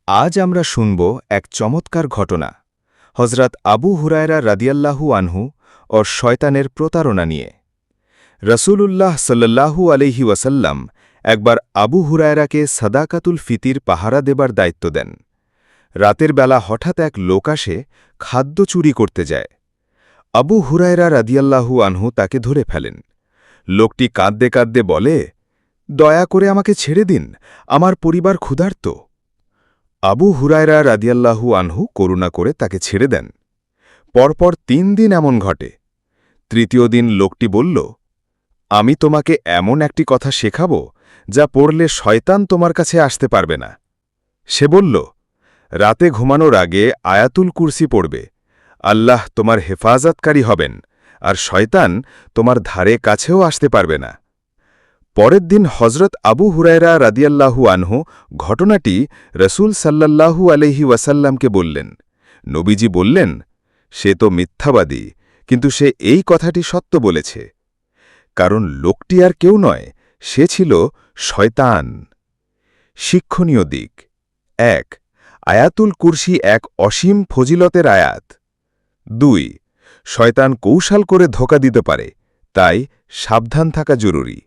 আজ আমরা শুনব এক চমৎকার ঘটনা হজরত আবু হুরায়রা রাদিয়াল্লাহু আনহু ও শয়তানের প্রতারণা নিয়ে রসূলুল্লাহ সাল্লাল্লাহু আলাইহি ওয়াসাল্লাম একবার আবু হুরায়রাকে সাদাকাতুল ফিতির পাহারা দেবার দায়িত্ব দেন। রাতের বেলা হঠাৎ এক লোক আসে খাদ্য চুরি করতে যায়। আবু হুরায়রা রাদিয়াল্লাহু আনহু তাকে ধরে ফেলেন। লোকটি কাঁদতে কাঁদতে বলে, দয়া করে আমাকে ছেড়ে দিন, আমার পরিবার ক্ষুধার্ত। আবু হুরায়রা রাদিয়াল্লাহু আনহু করুণা করে তাকে ছেড়ে দেন। পরপর ৩ দিন এমন ঘটে। তৃতীয় দিন লোকটি বলল, আমি তোমাকে এমন একটি কথা শেখাব যা পড়লে শয়তান তোমার কাছে আসতে পারবে না। সে বলল, রাতে ঘুমানোর আগে আয়াতুল কুরসি পড়বে, আল্লাহ তোমার হেফাজতকারী হবেন, আর শয়তান তোমার ধারে কাছেও আসতে পারবে না। পরের দিন হজরত আবু হুরায়রা রাদিয়াল্লাহু আনহু ঘটনাটি রসূল সাল্লাল্লাহু আলাইহি ওয়াসাল্লামকে বললেন। নবীজি বললেন, সে তো মিথ্যাবাদী, কিন্তু সে এই কথাটি সত্য বলেছে। কারণ লোকটি আর কেউ নয়, সে ছিল শয়তান। শিক্ষণীয় দিক ১. আয়াতুল কুরসি এক অসীম ফজিলতের আয়াত। ২. শয়তান কৌশল করে ধোঁকা দিতে পারে, তাই সাবধান থাকা জরুরি।